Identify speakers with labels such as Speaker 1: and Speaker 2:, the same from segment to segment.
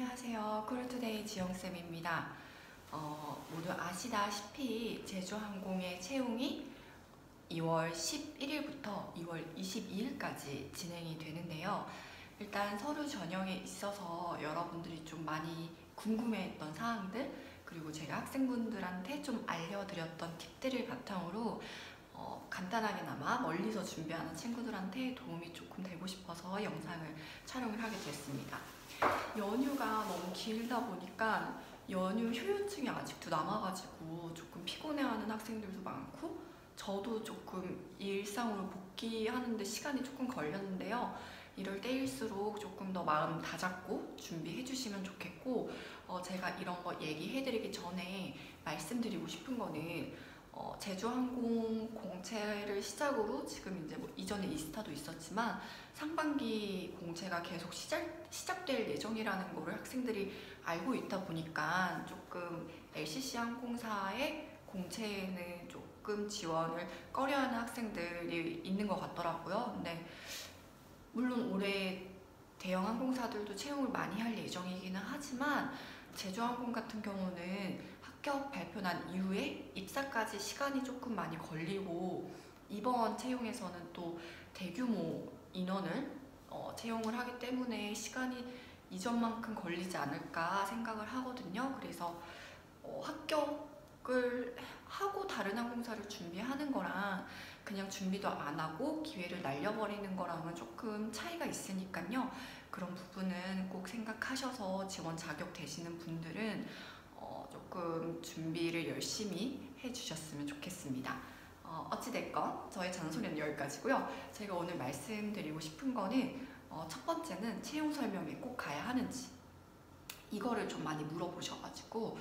Speaker 1: 안녕하세요. 쿨투데이 지영쌤입니다. 모두 아시다시피 제주항공의 채용이 2월 11일부터 2월 22일까지 진행이 되는데요. 일단 서류 전형에 있어서 여러분들이 좀 많이 궁금해했던 사항들, 그리고 제가 학생분들한테 좀 알려드렸던 팁들을 바탕으로 간단하게나마 멀리서 준비하는 친구들한테 도움이 조금 되고 싶어서 영상을 촬영을 하게 됐습니다. 연휴가 너무 길다 보니까 연휴 휴유증이 아직도 남아가지고 조금 피곤해하는 학생들도 많고, 저도 조금 일상으로 복귀하는데 시간이 조금 걸렸는데요. 이럴 때일수록 조금 더 마음 다잡고 준비해 주시면 좋겠고, 제가 이런 거 얘기해드리기 전에 말씀드리고 싶은 거는 제주항공 공채를 시작으로 지금 이제 뭐 이전에 이스타도 있었지만 상반기 공채가 계속 시작될 예정이라는 거를 학생들이 알고 있다 보니까 조금 LCC 항공사의 공채에는 조금 지원을 꺼려하는 학생들이 있는 것 같더라고요. 근데 물론 올해 대형 항공사들도 채용을 많이 할 예정이기는 하지만 제주항공 같은 경우는 합격 발표 난 이후에 입사까지 시간이 조금 많이 걸리고, 이번 채용에서는 또 대규모 인원을 채용을 하기 때문에 시간이 이전만큼 걸리지 않을까 생각을 하거든요. 그래서 합격을 하고 다른 항공사를 준비하는 거랑 그냥 준비도 안 하고 기회를 날려버리는 거랑은 조금 차이가 있으니까요. 그런 부분은 꼭 생각하셔서 지원 자격 되시는 분들은 조금 준비를 열심히 해주셨으면 좋겠습니다. 어찌됐건 저의 잔소리는 여기까지고요. 제가 오늘 말씀드리고 싶은 거는 첫 번째는 채용 설명회 꼭 가야 하는지, 이거를 좀 많이 물어보셔가지고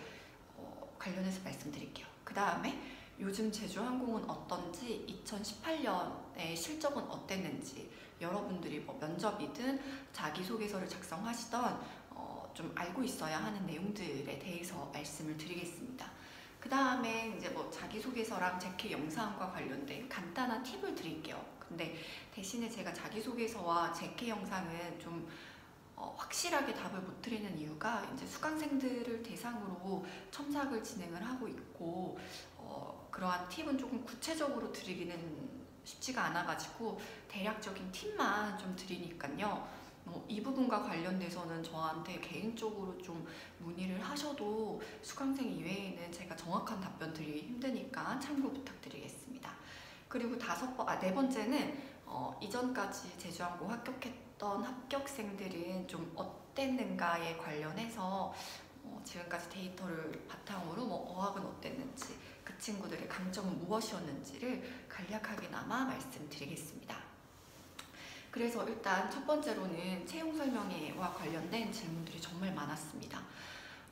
Speaker 1: 관련해서 말씀드릴게요. 그 다음에 요즘 제주항공은 어떤지, 2018년에 실적은 어땠는지, 여러분들이 뭐 면접이든 자기소개서를 작성하시던 좀 알고 있어야 하는 내용들에 대해서 말씀을 드리겠습니다. 그 다음에 이제 뭐 자기소개서랑 제캐 영상과 관련된 간단한 팁을 드릴게요. 근데 대신에 제가 자기소개서와 제캐 영상은 좀 확실하게 답을 못 드리는 이유가, 이제 수강생들을 대상으로 첨삭을 진행을 하고 있고, 그러한 팁은 조금 구체적으로 드리기는 쉽지가 않아가지고 대략적인 팁만 좀 드리니까요. 이 부분과 관련돼서는 저한테 개인적으로 좀 문의를 하셔도 수강생 이외에는 제가 정확한 답변 드리기 힘드니까 참고 부탁드리겠습니다. 그리고 네 번째는 이전까지 제주항공 합격했던 합격생들은 좀 어땠는가에 관련해서 지금까지 데이터를 바탕으로 뭐 어학은 어땠는지, 그 친구들의 강점은 무엇이었는지를 간략하게나마 말씀드리겠습니다. 그래서 일단 첫 번째로는 채용 설명회와 관련된 질문들이 정말 많았습니다.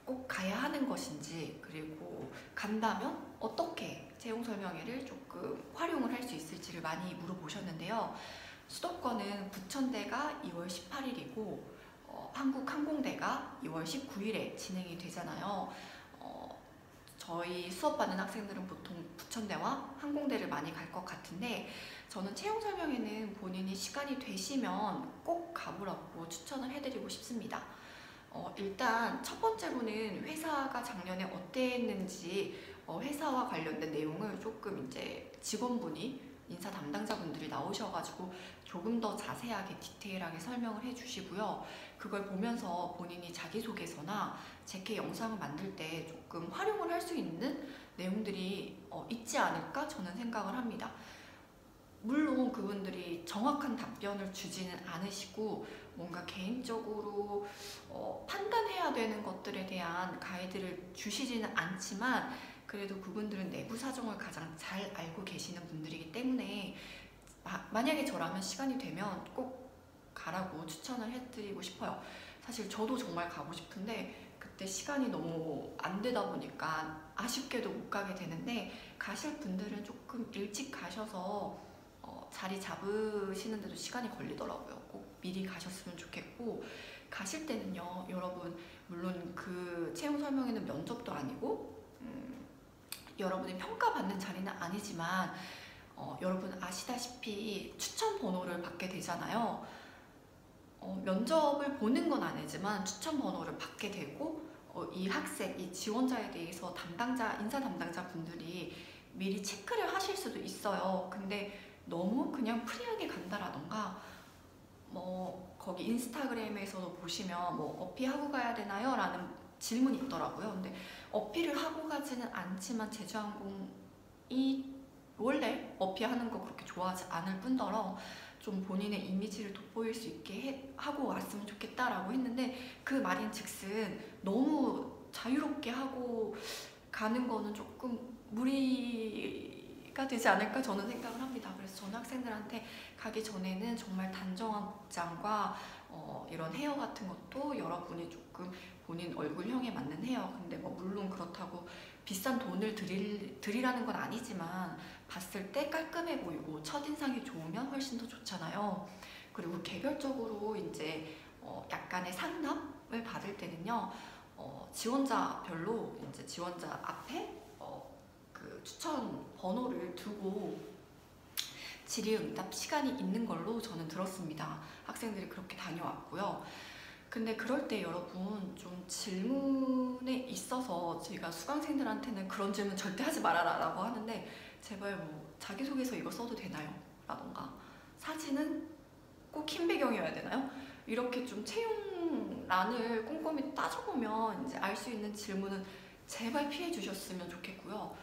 Speaker 1: 꼭 가야 하는 것인지, 그리고 간다면 어떻게 채용 설명회를 조금 활용을 할 수 있을지를 많이 물어보셨는데요. 수도권은 부천대가 2월 18일이고 한국항공대가 2월 19일에 진행이 되잖아요. 저희 수업받는 학생들은 보통 부천대와 항공대를 많이 갈 것 같은데, 저는 채용 설명회는 본인이 시간이 되시면 꼭 가보라고 추천을 해드리고 싶습니다. 일단 첫 번째로는 회사가 작년에 어땠는지, 회사와 관련된 내용을 조금 이제 직원분이, 인사 담당자분들이 나오셔가지고 조금 더 자세하게 디테일하게 설명을 해주시고요. 그걸 보면서 본인이 자기소개서나 제캐 영상을 만들 때 조금 활용을 할 수 있는 내용들이 있지 않을까 저는 생각을 합니다. 물론 그분들이 정확한 답변을 주지는 않으시고 뭔가 개인적으로 판단해야 되는 것들에 대한 가이드를 주시지는 않지만, 그래도 그분들은 내부 사정을 가장 잘 알고 계시는 분들이기 때문에 만약에 저라면 시간이 되면 꼭 가라고 추천을 해드리고 싶어요. 사실 저도 정말 가고 싶은데 그때 시간이 너무 안 되다 보니까 아쉽게도 못 가게 되는데, 가실 분들은 조금 일찍 가셔서 자리 잡으시는데도 시간이 걸리더라고요. 꼭 미리 가셨으면 좋겠고, 가실 때는요, 여러분, 물론 그 채용 설명회는 면접도 아니고 여러분이 평가받는 자리는 아니지만 여러분 아시다시피 추천 번호를 받게 되잖아요. 면접을 보는 건 아니지만 추천 번호를 받게 되고 이 학생, 이 지원자에 대해서 인사 담당자 분들이 미리 체크를 하실 수도 있어요. 근데 너무 그냥 프리하게 간다라던가 거기 인스타그램에서도 보시면 어필하고 가야 되나요? 라는 질문이 있더라고요. 근데 어필을 하고 가지는 않지만 제주항공이 원래 어필하는 거 그렇게 좋아하지 않을 뿐더러 좀 본인의 이미지를 돋보일 수 있게 하고 왔으면 좋겠다라고 했는데, 그 말인즉슨 너무 자유롭게 하고 가는 거는 조금 무리가 되지 않을까 저는 생각을 합니다. 그래서 저는 학생들한테 가기 전에는 정말 단정한 복장과 이런 헤어 같은 것도 여러분이 조금 본인 얼굴형에 맞는 헤어, 근데 물론 그렇다고 비싼 돈을 드리라는 건 아니지만 봤을 때 깔끔해 보이고 첫인상이 좋으면 훨씬 더 좋잖아요. 그리고 개별적으로 이제 약간의 상담을 받을 때는요, 지원자별로 이제 지원자 앞에 그 추천 번호를 두고 질의응답 시간이 있는 걸로 저는 들었습니다. 학생들이 그렇게 다녀왔고요. 근데 그럴 때 여러분 좀 질문에 있어서 제가 수강생들한테는 그런 질문 절대 하지 말아라 라고 하는데, 제발 자기소개서 이거 써도 되나요? 라던가 사진은 꼭 흰 배경이어야 되나요? 이렇게 좀 채용란을 꼼꼼히 따져보면 이제 알 수 있는 질문은 제발 피해 주셨으면 좋겠고요.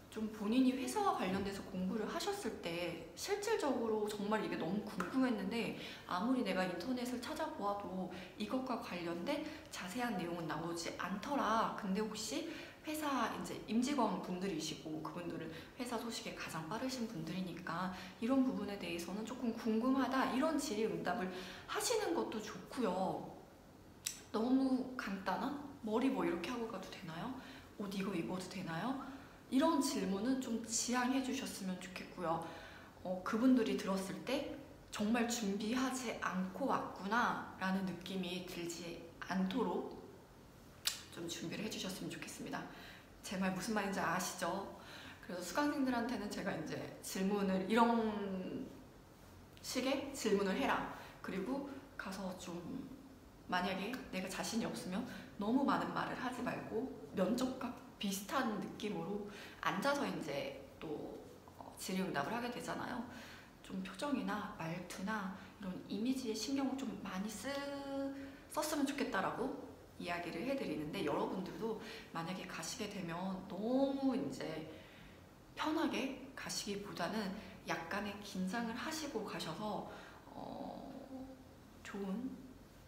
Speaker 1: 좀 본인이 회사와 관련돼서 공부를 하셨을 때 실질적으로 정말 이게 너무 궁금했는데 아무리 내가 인터넷을 찾아보아도 이것과 관련된 자세한 내용은 나오지 않더라. 근데 혹시 회사 이제 임직원 분들이시고 그분들은 회사 소식에 가장 빠르신 분들이니까 이런 부분에 대해서는 조금 궁금하다, 이런 질의응답을 하시는 것도 좋고요. 너무 간단한 머리 이렇게 하고 가도 되나요? 옷 이거 입어도 되나요? 이런 질문은 좀 지양해 주셨으면 좋겠고요. 그분들이 들었을 때 정말 준비하지 않고 왔구나 라는 느낌이 들지 않도록 좀 준비를 해주셨으면 좋겠습니다. 제 말 무슨 말인지 아시죠? 그래서 수강생들한테는 제가 이제 질문을 이런 식의 질문을 해라. 그리고 가서 좀 만약에 내가 자신이 없으면 너무 많은 말을 하지 말고 면접과 비슷한 느낌으로 앉아서 이제 또 질의응답을 하게 되잖아요. 좀 표정이나 말투나 이런 이미지에 신경을 좀 많이 썼으면 좋겠다라고 이야기를 해드리는데, 여러분들도 만약에 가시게 되면 너무 이제 편하게 가시기보다는 약간의 긴장을 하시고 가셔서 좋은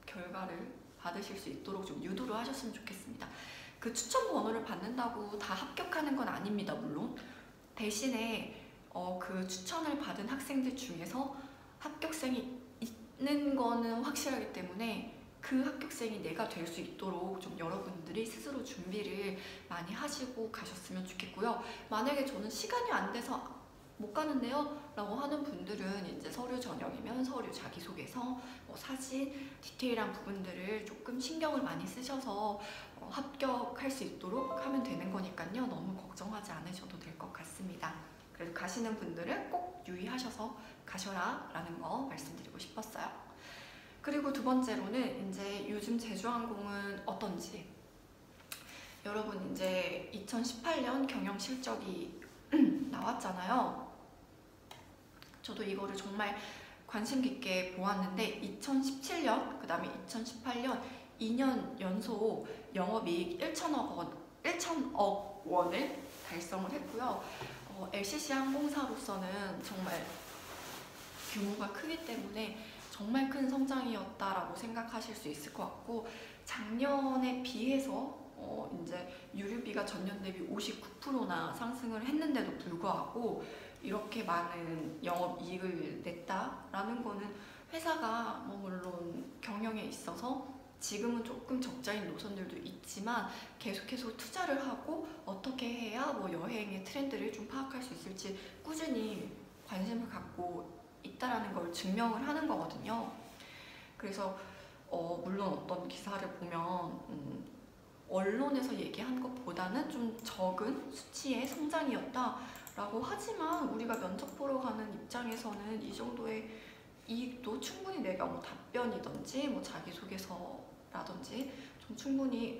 Speaker 1: 결과를 받으실 수 있도록 좀 유도를 하셨으면 좋겠습니다. 그 추천 번호를 받는다고 다 합격하는 건 아닙니다. 물론 대신에 그 추천을 받은 학생들 중에서 합격생이 있는 거는 확실하기 때문에 그 합격생이 내가 될 수 있도록 좀 여러분들이 스스로 준비를 많이 하시고 가셨으면 좋겠고요. 만약에 저는 시간이 안 돼서 못 가는데요 라고 하는 분들은 이제 서류 전형이면 서류, 자기소개서, 사진, 디테일한 부분들을 조금 신경을 많이 쓰셔서 합격할 수 있도록 하면 되는 거니까요. 너무 걱정하지 않으셔도 될 것 같습니다. 그래서 가시는 분들은 꼭 유의하셔서 가셔라 라는 거 말씀드리고 싶었어요. 그리고 두 번째로는 이제 요즘 제주항공은 어떤지, 여러분 이제 2018년 경영 실적이 나왔잖아요. 저도 이거를 정말 관심 깊게 보았는데 2017년, 그 다음에 2018년 2년 연속 영업이익 1천억 원을 달성을 했고요. LCC 항공사로서는 정말 규모가 크기 때문에 정말 큰 성장이었다라고 생각하실 수 있을 것 같고, 작년에 비해서 이제 유류비가 전년 대비 59%나 상승을 했는데도 불구하고 이렇게 많은 영업이익을 냈다라는 거는 회사가 물론 경영에 있어서 지금은 조금 적자인 노선들도 있지만 계속해서 투자를 하고 어떻게 해야 여행의 트렌드를 좀 파악할 수 있을지 꾸준히 관심을 갖고 있다라는 걸 증명을 하는 거거든요. 그래서 물론 어떤 기사를 보면 언론에서 얘기한 것보다는 좀 적은 수치의 성장이었다라고 하지만 우리가 면접 보러 가는 입장에서는 이 정도의 이익도 충분히 내가 뭐 답변이든지 뭐 자기소개서라든지 좀 충분히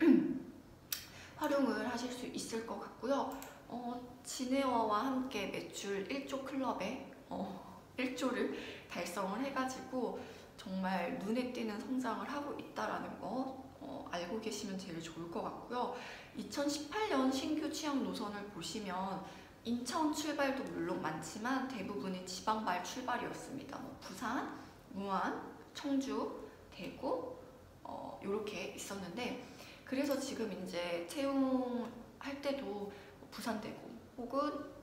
Speaker 1: 활용을 하실 수 있을 것 같고요. 진에어와 함께 매출 1조 클럽에 1조를 달성을 해가지고 정말 눈에 띄는 성장을 하고 있다라는 거 알고 계시면 제일 좋을 것 같고요. 2018년 신규 취향 노선을 보시면 인천 출발도 물론 많지만 대부분이 지방발 출발이었습니다. 뭐 부산, 무안, 청주, 대구 이렇게 있었는데, 그래서 지금 이제 채용할 때도 부산, 대구 혹은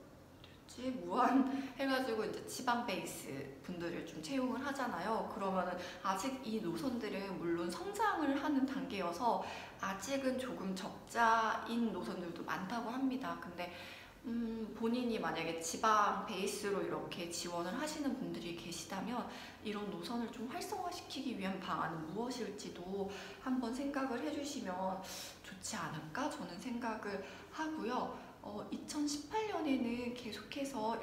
Speaker 1: 무한 해가지고 이제 지방 베이스 분들을 좀 채용을 하잖아요. 그러면은 아직 이 노선들은 물론 성장을 하는 단계여서 아직은 조금 적자인 노선들도 많다고 합니다. 근데 본인이 만약에 지방 베이스로 이렇게 지원을 하시는 분들이 계시다면 이런 노선을 좀 활성화시키기 위한 방안은 무엇일지도 한번 생각을 해주시면 좋지 않을까 저는 생각을 하고요. 2018년에는 계속해서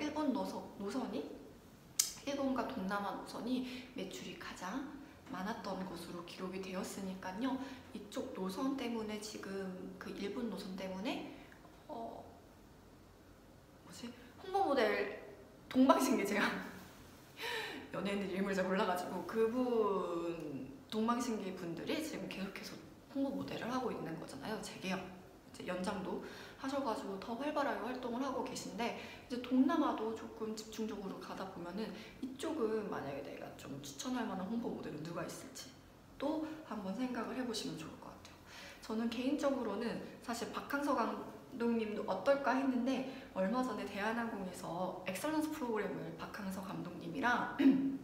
Speaker 1: 일본과 동남아 노선이 매출이 가장 많았던 것으로 기록이 되었으니까요. 이쪽 노선 때문에 지금 그 일본 노선 때문에 홍보 모델 동방신기, 제가 연예인들 이름을 잘 몰라가지고 그분 동방신기 분들이 지금 계속해서 홍보 모델을 하고 있는 거잖아요. 재계약 이제 연장도 하셔가지고 더 활발하게 활동을 하고 계신데, 이제 동남아도 조금 집중적으로 가다 보면은 이쪽은 만약에 내가 좀 추천할 만한 홍보 모델은 누가 있을지 또 한번 생각을 해보시면 좋을 것 같아요. 저는 개인적으로는 사실 박항서 감독님도 어떨까 했는데 얼마 전에 대한항공에서 엑셀런스 프로그램을 박항서 감독님이랑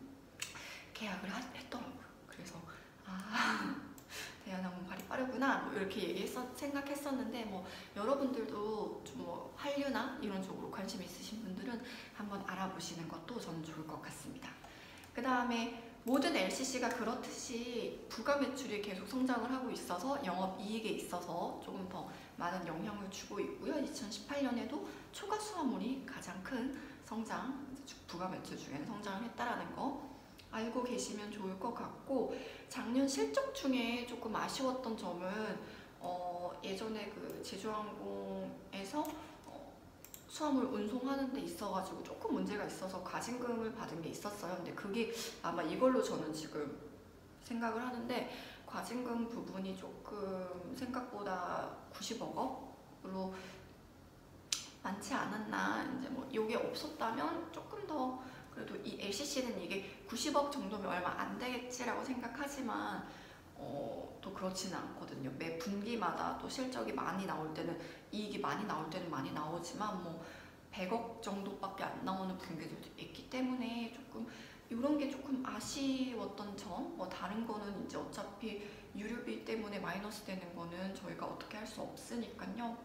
Speaker 1: 계약을 했더라고요. 그래서 대한항공 발이 빠르구나 뭐 이렇게 생각했었는데, 뭐 여러분들도 좀 뭐 한류나 이런 쪽으로 관심 있으신 분들은 한번 알아보시는 것도 저는 좋을 것 같습니다. 그 다음에 모든 LCC가 그렇듯이 부가 매출이 계속 성장을 하고 있어서 영업이익에 있어서 조금 더 많은 영향을 주고 있고요. 2018년에도 초과 수화물이 가장 큰 성장, 부가 매출 중에는 성장을 했다라는 거 알고 계시면 좋을 것 같고, 작년 실적 중에 조금 아쉬웠던 점은 예전에 그 제주항공에서 수화물 운송하는 데 있어가지고 조금 문제가 있어서 과징금을 받은 게 있었어요. 근데 그게 아마 이걸로 저는 지금 생각을 하는데, 과징금 부분이 조금 생각보다 90억 원으로 많지 않았나. 이제 뭐 이게 없었다면 조금 더, 그래도 이 LCC는 이게 90억 정도면 얼마 안 되겠지라고 생각하지만 또 그렇지는 않거든요. 매 분기마다 또 실적이 많이 나올 때는, 이익이 많이 나올 때는 많이 나오지만 뭐 100억 정도밖에 안 나오는 분기들도 있기 때문에 조금 이런 게 조금 아쉬웠던 점. 뭐 다른 거는 이제 어차피 유류비 때문에 마이너스 되는 거는 저희가 어떻게 할 수 없으니까요.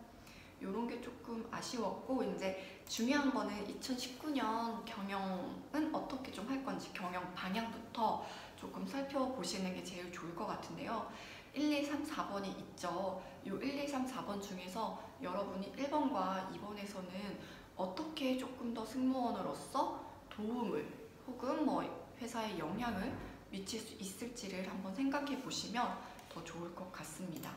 Speaker 1: 이런 게 조금 아쉬웠고, 이제 중요한 거는 2019년 경영은 어떻게 좀 할 건지 경영 방향부터 조금 살펴보시는 게 제일 좋을 것 같은데요. 1, 2, 3, 4번이 있죠. 이 1, 2, 3, 4번 중에서 여러분이 1번과 2번에서는 어떻게 조금 더 승무원으로서 도움을 혹은 뭐 회사에 영향을 미칠 수 있을지를 한번 생각해 보시면 더 좋을 것 같습니다.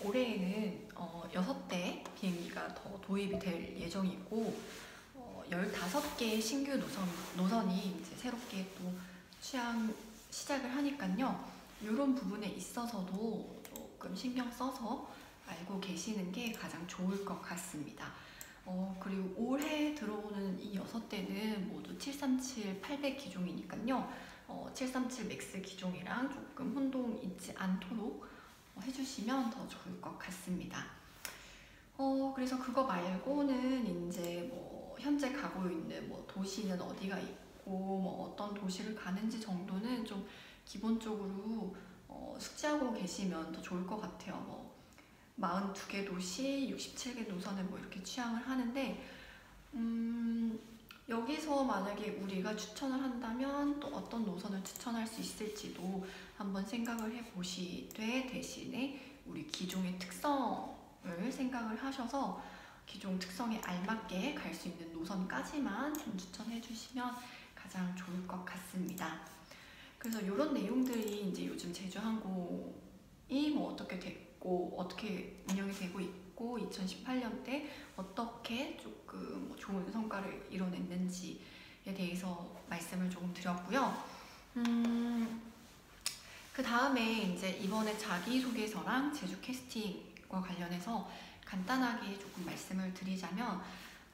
Speaker 1: 올해에는 6대 비행기가 더 도입이 될 예정이고 15개의 신규 노선이 이제 새롭게 또 취항 시작을 하니까요. 이런 부분에 있어서도 조금 신경 써서 알고 계시는 게 가장 좋을 것 같습니다. 그리고 올해 들어오는 이 6대는 모두 737-800 기종이니까요. 737 맥스 기종이랑 조금 혼동 있지 않도록 해주시면 더 좋을 것 같습니다. 그래서 그거 말고는 이제 뭐 현재 가고 있는 뭐 도시는 어디가 있고 뭐 어떤 도시를 가는지 정도는 좀 기본적으로 숙지하고 계시면 더 좋을 것 같아요. 뭐 42개 도시, 67개 노선을 뭐 이렇게 취항을 하는데, 여기서 만약에 우리가 추천을 한다면 또 어떤 노선을 추천할 수 있을지도 한번 생각을 해보시되, 대신에 우리 기종의 특성을 생각을 하셔서 기종 특성에 알맞게 갈 수 있는 노선까지만 좀 추천해 주시면 가장 좋을 것 같습니다. 그래서 이런 내용들이 이제 요즘 제주항공이 뭐 어떻게 됐고 어떻게 운영이 되고 있고 2018년 때 어떻게 조금 뭐 좋은 성과를 이뤄냈는지에 대해서 말씀을 조금 드렸고요. 그 다음에 이제 이번에 자기소개서랑 제주 캐스팅과 관련해서 간단하게 조금 말씀을 드리자면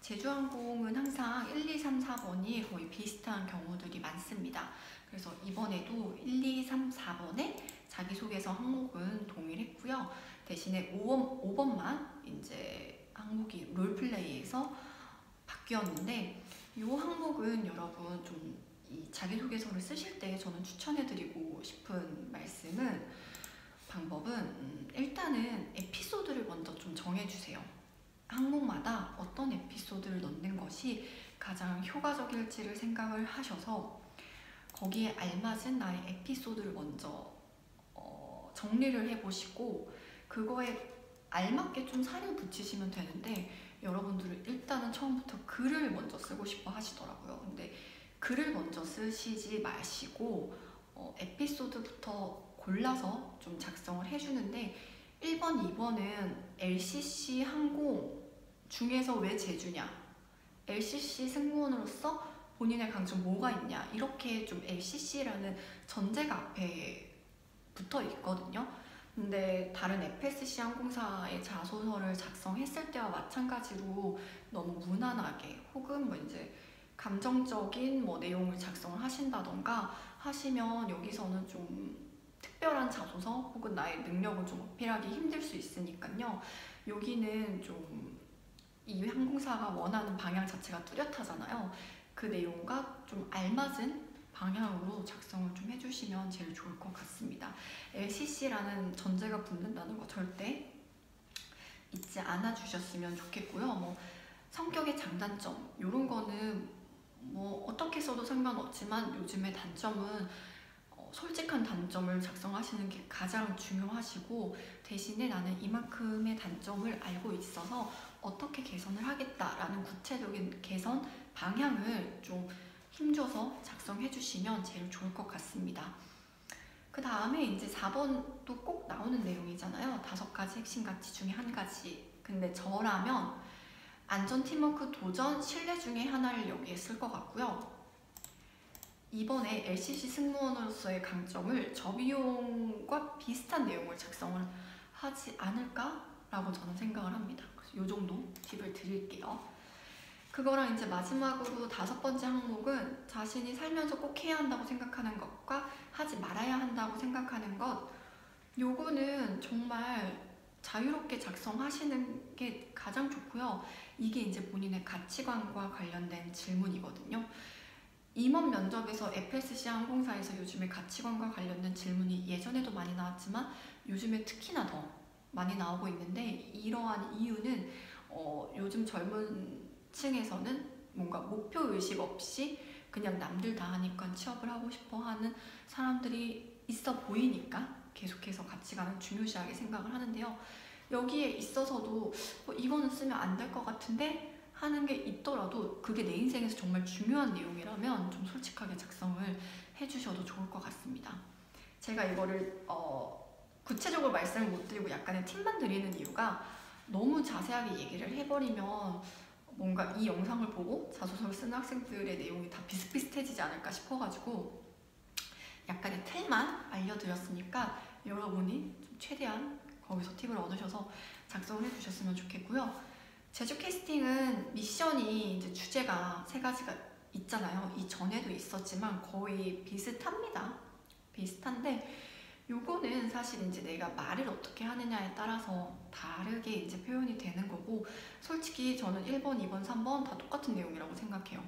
Speaker 1: 제주항공은 항상 1, 2, 3, 4번이 거의 비슷한 경우들이 많습니다. 그래서 이번에도 1, 2, 3, 4번에 자기소개서 항목은 동일했고요. 대신에 5번만 이제 항목이 롤플레이에서 바뀌었는데 이 항목은 여러분 좀 이 자기소개서를 쓰실 때 저는 추천해드리고 싶은 방법은 일단은 에피소드를 먼저 좀 정해주세요. 항목마다 어떤 에피소드를 넣는 것이 가장 효과적일지를 생각을 하셔서 거기에 알맞은 나의 에피소드를 먼저 정리를 해보시고 그거에 알맞게 좀 살을 붙이시면 되는데 여러분들은 일단은 처음부터 글을 먼저 쓰고 싶어 하시더라고요. 근데 글을 먼저 쓰시지 마시고 에피소드부터 골라서 좀 작성을 해주는데 1번, 2번은 LCC 항공 중에서 왜 제주냐, LCC 승무원으로서 본인의 강점 뭐가 있냐, 이렇게 좀 LCC라는 전제가 앞에 붙어 있거든요. 근데 다른 FSC 항공사의 자소서를 작성했을 때와 마찬가지로 너무 무난하게 혹은 뭐 이제 감정적인 뭐 내용을 작성을 하신다던가 하시면 여기서는 좀 특별한 자소서 혹은 나의 능력을 좀 어필하기 힘들 수 있으니까요. 여기는 좀 이 항공사가 원하는 방향 자체가 뚜렷하잖아요. 그 내용과 좀 알맞은 방향으로 작성을 좀 해주시면 제일 좋을 것 같습니다. LCC라는 전제가 붙는다는 거 절대 잊지 않아 주셨으면 좋겠고요. 뭐 성격의 장단점 이런 거는 뭐 어떻게 써도 상관없지만 요즘의 단점은 솔직한 단점을 작성하시는 게 가장 중요하시고 대신에 나는 이만큼의 단점을 알고 있어서 어떻게 개선을 하겠다라는 구체적인 개선 방향을 좀 힘줘서 작성해 주시면 제일 좋을 것 같습니다. 그 다음에 이제 4번도 꼭 나오는 내용이잖아요. 5가지 핵심 가치 중에 한 가지. 근데 저라면 안전 팀워크 도전 신뢰 중에 하나를 여기에 쓸 것 같고요. 이번에 LCC 승무원으로서의 강점을 저비용과 비슷한 내용을 작성을 하지 않을까라고 저는 생각을 합니다. 그래서 이 정도 팁을 드릴게요. 그거랑 이제 마지막으로 5번째 항목은 자신이 살면서 꼭 해야 한다고 생각하는 것과 하지 말아야 한다고 생각하는 것, 요거는 정말 자유롭게 작성하시는 게 가장 좋고요. 이게 이제 본인의 가치관과 관련된 질문이거든요. 임원 면접에서 FSC 항공사에서 요즘에 가치관과 관련된 질문이 예전에도 많이 나왔지만 요즘에 특히나 더 많이 나오고 있는데 이러한 이유는 요즘 젊은 층에서는 뭔가 목표의식 없이 그냥 남들 다 하니까 취업을 하고 싶어 하는 사람들이 있어 보이니까 계속해서 가치관을 중요시하게 생각을 하는데요. 여기에 있어서도 이거는 쓰면 안 될 것 같은데 하는 게 있더라도 그게 내 인생에서 정말 중요한 내용이라면 좀 솔직하게 작성을 해주셔도 좋을 것 같습니다. 제가 이거를 구체적으로 말씀을 못 드리고 약간의 팁만 드리는 이유가 너무 자세하게 얘기를 해버리면 뭔가 이 영상을 보고 자소서를 쓰는 학생들의 내용이 다 비슷비슷해지지 않을까 싶어가지고 약간의 틀만 알려드렸으니까 여러분이 좀 최대한 거기서 팁을 얻으셔서 작성을 해주셨으면 좋겠고요. 제주 캐스팅은 미션이 이제 주제가 3가지가 있잖아요. 이전에도 있었지만 거의 비슷합니다. 비슷한데 요거는 사실 이제 내가 말을 어떻게 하느냐에 따라서 다르게 이제 표현이 되는 거고 솔직히 저는 1번, 2번, 3번 다 똑같은 내용이라고 생각해요.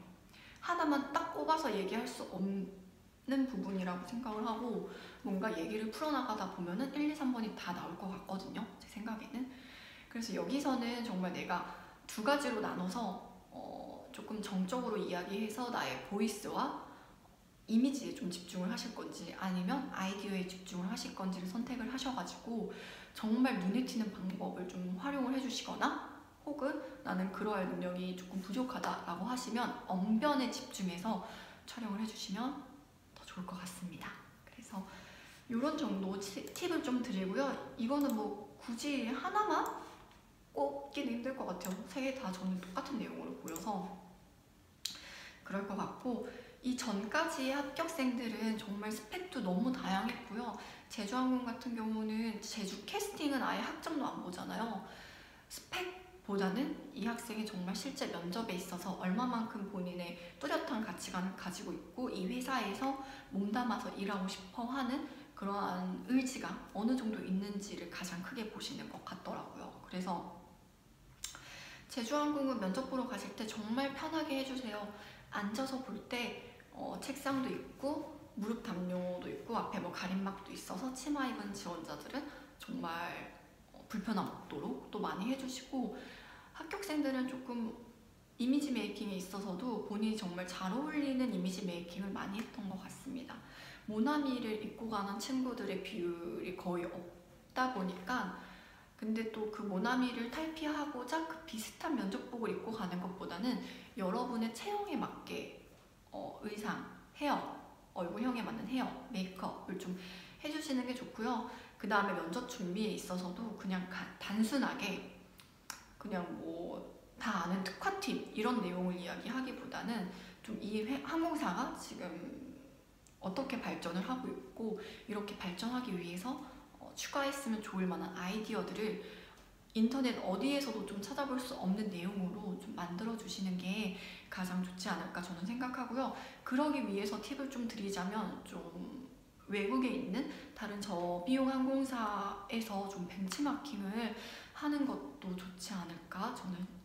Speaker 1: 하나만 딱 꼽아서 얘기할 수 없는 부분이라고 생각을 하고 뭔가 얘기를 풀어나가다 보면은 1, 2, 3번이 다 나올 것 같거든요. 제 생각에는. 그래서 여기서는 정말 내가 2가지로 나눠서 조금 정적으로 이야기해서 나의 보이스와 이미지에 좀 집중을 하실 건지 아니면 아이디어에 집중을 하실 건지를 선택을 하셔가지고 정말 눈에 띄는 방법을 좀 활용을 해주시거나 혹은 나는 그러할 능력이 조금 부족하다라고 하시면 언변에 집중해서 촬영을 해주시면 더 좋을 것 같습니다. 그래서 이런 정도 팁을 좀 드리고요. 이거는 뭐 굳이 하나만 꼽기는 힘들 것 같아요. 세 개 다 저는 똑같은 내용으로 보여서 그럴 것 같고, 이 전까지의 합격생들은 정말 스펙도 너무 다양했고요. 제주항공 같은 경우는 제주 캐스팅은 아예 학점도 안 보잖아요. 스펙보다는 이 학생이 정말 실제 면접에 있어서 얼마만큼 본인의 뚜렷한 가치관을 가지고 있고 이 회사에서 몸담아서 일하고 싶어 하는 그러한 의지가 어느 정도 있는지를 가장 크게 보시는 것 같더라고요. 그래서 제주항공은 면접 보러 가실 때 정말 편하게 해주세요. 앉아서 볼 때 책상도 있고 무릎 담요도 있고 앞에 뭐 가림막도 있어서 치마 입은 지원자들은 정말 불편함 없도록 또 많이 해주시고, 합격생들은 조금 이미지 메이킹에 있어서도 본인이 정말 잘 어울리는 이미지 메이킹을 많이 했던 것 같습니다. 모나미를 입고 가는 친구들의 비율이 거의 없다 보니까, 근데 또 그 모나미를 탈피하고자 그 비슷한 면접복을 입고 가는 것보다는 여러분의 체형에 맞게 의상, 헤어, 얼굴형에 맞는 헤어, 메이크업을 좀 해주시는 게 좋고요. 그 다음에 면접 준비에 있어서도 그냥 단순하게 그냥 뭐 다 아는 특화팁 이런 내용을 이야기하기보다는 좀 이 항공사가 지금 어떻게 발전을 하고 있고 이렇게 발전하기 위해서 추가했으면 좋을 만한 아이디어들을 인터넷 어디에서도 좀 찾아볼 수 없는 내용으로 좀 만들어 주시는 게 가장 좋지 않을까 저는 생각하고요. 그러기 위해서 팁을 좀 드리자면, 좀 외국에 있는 다른 저비용 항공사에서 좀 벤치마킹을 하는 것도 좋지 않을까 저는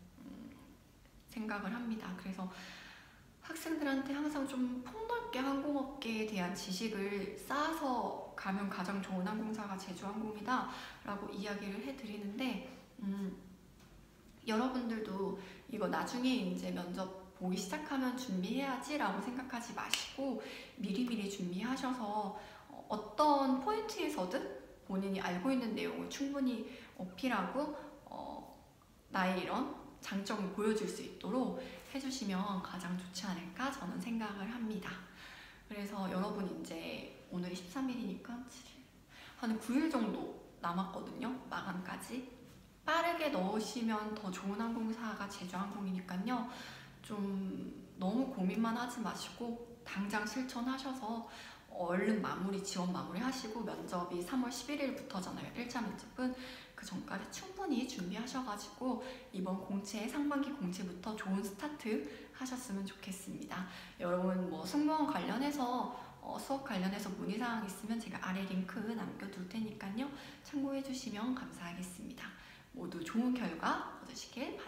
Speaker 1: 생각을 합니다. 그래서 학생들한테 항상 좀 폭넓게 항공업계에 대한 지식을 쌓아서 가면 가장 좋은 항공사가 제주항공이다 라고 이야기를 해드리는데, 여러분들도 이거 나중에 이제 면접 보기 시작하면 준비해야지 라고 생각하지 마시고 미리미리 준비하셔서 어떤 포인트에서든 본인이 알고 있는 내용을 충분히 어필하고 나의 이런 장점을 보여줄 수 있도록 해주시면 가장 좋지 않을까 저는 생각을 합니다. 그래서 여러분 이제 오늘이 13일이니까 한 9일 정도 남았거든요. 마감까지. 빠르게 넣으시면 더 좋은 항공사가 제주항공이니까요. 좀 너무 고민만 하지 마시고 당장 실천하셔서 얼른 지원 마무리 하시고, 면접이 3월 11일부터잖아요. 1차 면접은. 그 전까지 충분히 준비하셔가지고 이번 공채, 상반기 공채부터 좋은 스타트 하셨으면 좋겠습니다. 여러분 뭐 승무원 관련해서 수업 관련해서 문의사항 있으면 제가 아래 링크 남겨둘 테니까요. 참고해 주시면 감사하겠습니다. 모두 좋은 결과 얻으시길 바랍니다.